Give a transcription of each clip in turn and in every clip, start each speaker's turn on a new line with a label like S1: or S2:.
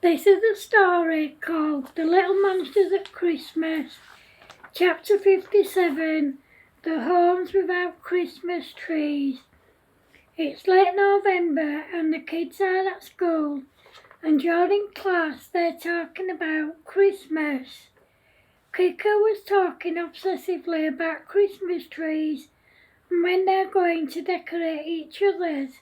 S1: This is a story called The Little Monsters at Christmas, Chapter 57, The Homes Without Christmas Trees. It's late November and the kids are at school, and during class they're talking about Christmas. Kicker was talking obsessively about Christmas trees and when they're going to decorate each other's.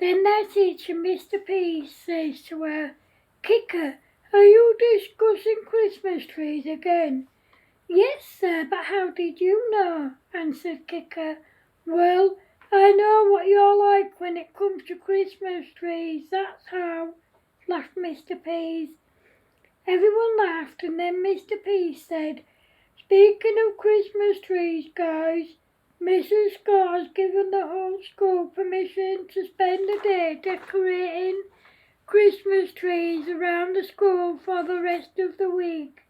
S1: Then their teacher, Mr. P, says to her, "Kicker, are you discussing Christmas trees again?" "Yes, sir, but how did you know?" answered Kicker. "Well, I know what you're like when it comes to Christmas trees, that's how," laughed Mr. Pease. Everyone laughed and then Mr. Pease said, "Speaking of Christmas trees, guys, Mrs. Scott has given the whole school permission to spend a day decorating Christmas trees around the school for the rest of the week."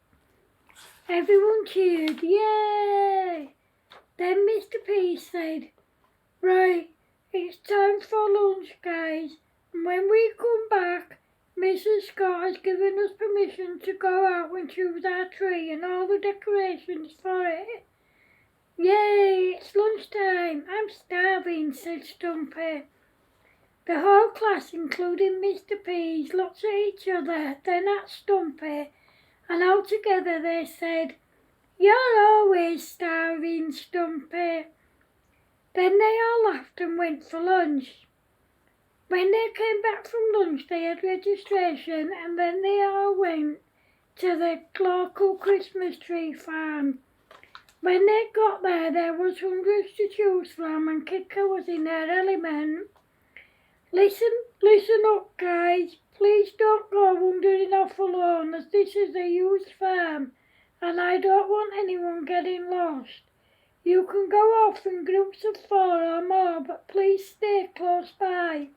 S1: Everyone cheered, "Yay!" Then Mr. P said, "Right, it's time for lunch, guys, and when we come back, Mrs. Scott has given us permission to go out and choose our tree and all the decorations for it." "Yay, it's lunchtime, I'm starving," said Stumpy. The whole class, including Mr. Pease, looked at each other, then at Stumpy, and all together they said, "You're always starving, Stumpy." Then they all laughed and went for lunch. When they came back from lunch they had registration and then they all went to the local Christmas tree farm. When they got there was hundreds to choose from and Kicker was in her element. Listen up, guys. Please don't go wandering off alone, as this is a huge farm and I don't want anyone getting lost. You can go off in groups of 4 or more, but please stay close by."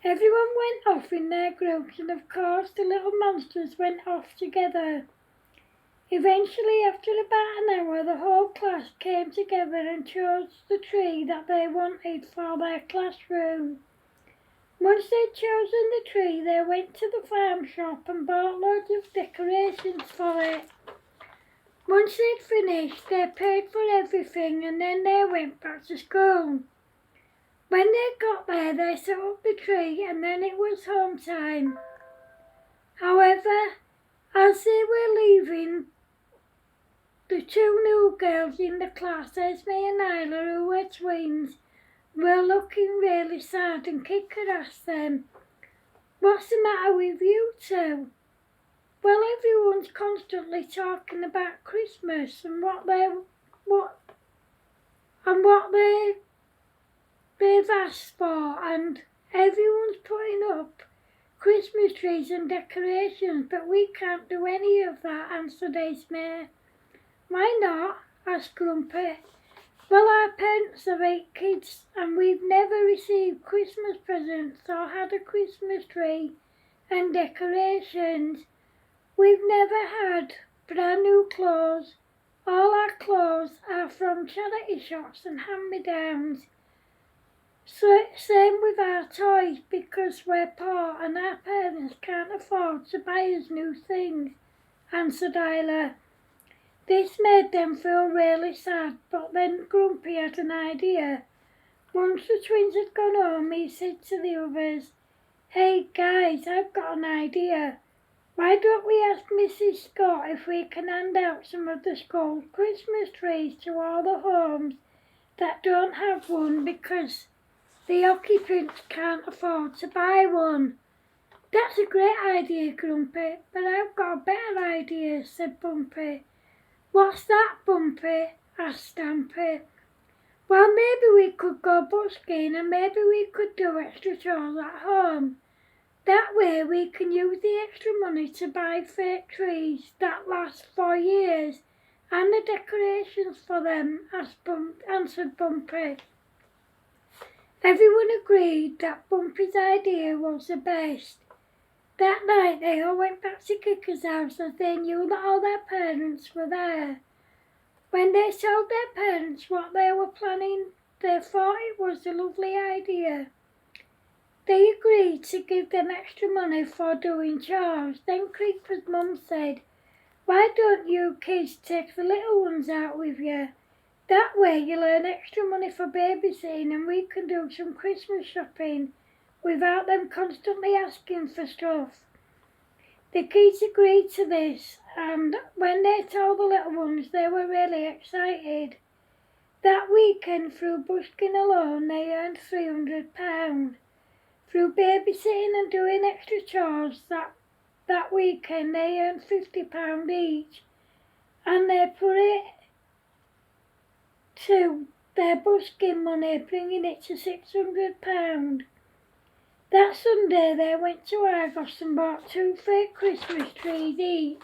S1: Everyone went off in their groups and of course the little monsters went off together. Eventually, after about an hour, the whole class came together and chose the tree that they wanted for their classroom. Once they'd chosen the tree, they went to the farm shop and bought loads of decorations for it. Once they'd finished, they paid for everything and then they went back to school. When they got there, they set up the tree and then it was home time. However, as they were leaving, the 2 new girls in the class, Esme and Isla, who were twins, were looking really sad and Kicker asked them, "What's the matter with you two?" "Well, everyone's constantly talking about Christmas and what they've asked for, and everyone's putting up Christmas trees and decorations, but we can't do any of that," answered Esme. "Why not?" asked Grumpy. "Well, our parents have 8 kids and we've never received Christmas presents or had a Christmas tree and decorations. We've never had brand new clothes. All our clothes are from charity shops and hand-me-downs. So, same with our toys because we're poor and our parents can't afford to buy us new things," answered Isla. This made them feel really sad, but then Grumpy had an idea. Once the twins had gone home, he said to the others, "Hey guys, I've got an idea. Why don't we ask Mrs. Scott if we can hand out some of the school's Christmas trees to all the homes that don't have one because the occupants can't afford to buy one?" "That's a great idea, Grumpy, but I've got a better idea," said Bumpy. "What's that, Bumpy?" asked Stampy. "Well, maybe we could go busking and maybe we could do extra chores at home. That way we can use the extra money to buy fake trees that last for years and the decorations for them," answered Bumpy. Everyone agreed that Bumpy's idea was the best. That night they all went back to Kicker's house as they knew that all their parents were there. When they told their parents what they were planning, they thought it was a lovely idea. They agreed to give them extra money for doing chores. Then Creeper's mum said, "Why don't you kids take the little ones out with you? That way you'll earn extra money for babysitting and we can do some Christmas shopping without them constantly asking for stuff." The kids agreed to this, and when they told the little ones, they were really excited. That weekend, through busking alone, they earned £300. Through babysitting and doing extra chores that weekend, they earned £50 each, and they put it to their busking money, bringing it to £600. That Sunday they went to Argos and bought 2 fake Christmas trees each.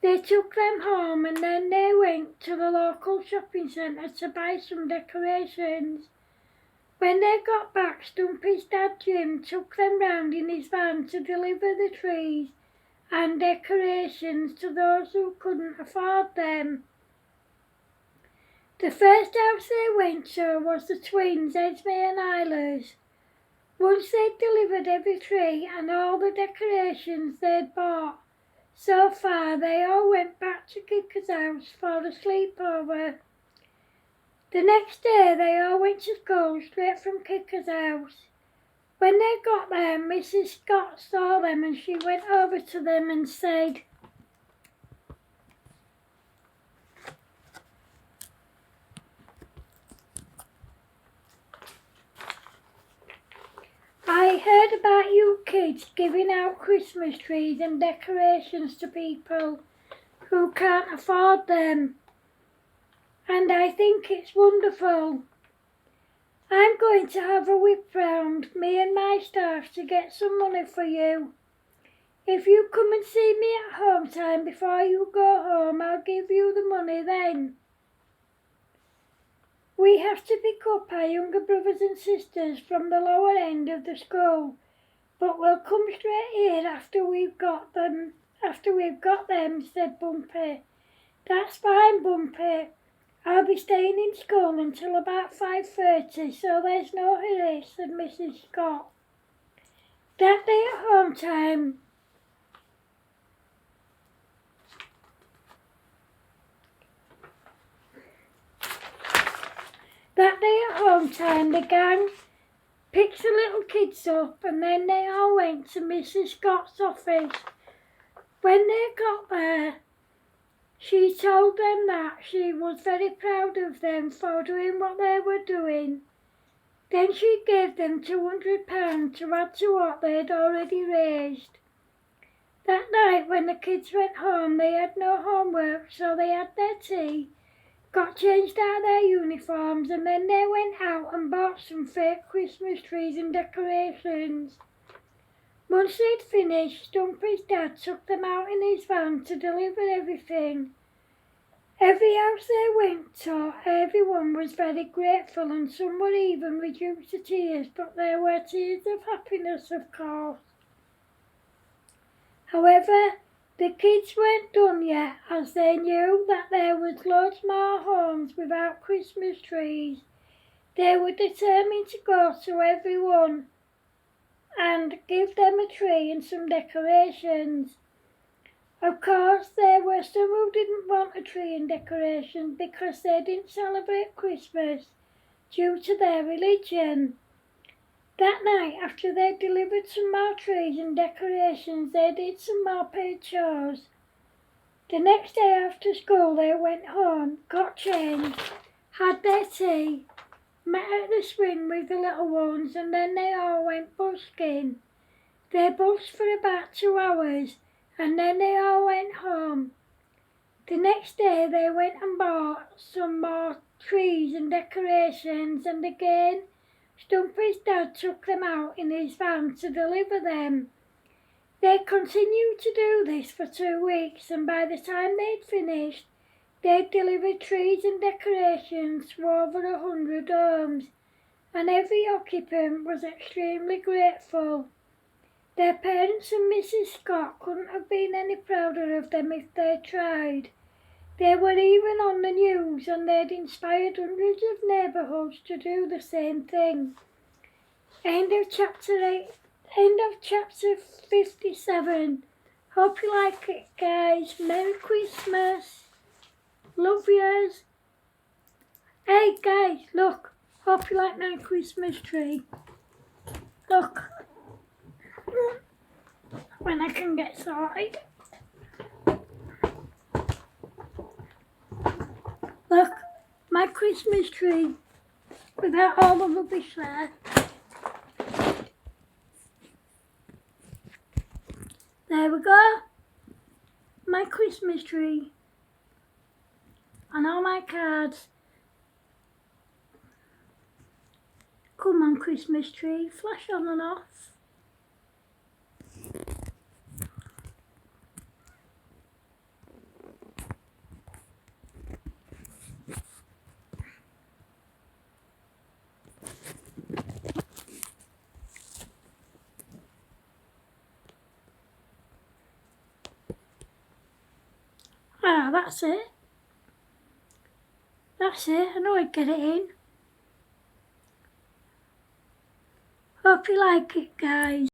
S1: They took them home and then they went to the local shopping centre to buy some decorations. When they got back, Stumpy's dad Jim took them round in his van to deliver the trees and decorations to those who couldn't afford them. The first house they went to was the twins, Esme and Isla's. Once they'd delivered every tree and all the decorations they'd bought so far, they all went back to Kika's house for a sleepover. The next day they all went to school straight from Kika's house. When they got there, Mrs. Scott saw them and she went over to them and said, "I heard about you kids giving out Christmas trees and decorations to people who can't afford them, and I think it's wonderful. I'm going to have a whip round, me and my staff, to get some money for you. If you come and see me at home time before you go home, I'll give you the money then. We have to pick up our younger brothers and sisters from the lower end of the school, but we'll come straight here after we've got them, said Bumpy. "That's fine, Bumpy. I'll be staying in school until about 5:30, so there's no hurry," said Mrs. Scott. That day at home time, the gang picked the little kids up and then they all went to Mrs. Scott's office. When they got there, she told them that she was very proud of them for doing what they were doing. Then she gave them £200 to add to what they'd already raised. That night when the kids went home, they had no homework, so they had their tea, got changed out of their uniforms, and then they went out and bought some fake Christmas trees and decorations. Once they'd finished, Stumpy's dad took them out in his van to deliver everything. Every house they went to, everyone was very grateful and some were even reduced to tears, but there were tears of happiness, of course. However, the kids weren't done yet, as they knew that there was loads more homes without Christmas trees. They were determined to go to everyone and give them a tree and some decorations. Of course, there were some who didn't want a tree and decorations because they didn't celebrate Christmas due to their religion. That night, after they delivered some more trees and decorations, they did some more paid chores. The next day after school, they went home, got changed, had their tea, met at the swing with the little ones, and then they all went busking. They busked for about 2 hours, and then they all went home. The next day they went and bought some more trees and decorations, and again Stumpy's dad took them out in his van to deliver them. They continued to do this for 2 weeks, and by the time they'd finished, they'd delivered trees and decorations to over 100 homes, and every occupant was extremely grateful. Their parents and Mrs. Scott couldn't have been any prouder of them if they'd tried. They were even on the news and they'd inspired hundreds of neighbourhoods to do the same thing. End of chapter 8. End of chapter 57. Hope you like it, guys. Merry Christmas. Love yous. Hey, guys, look. Hope you like my Christmas tree. Look. When I can get started. Look. My Christmas tree. Without all the rubbish there. There we go. My Christmas tree. And all my cards. Come on, Christmas tree. Flash on and off. Ah, that's it. That's it. I know I'd get it in. Hope you like it, guys.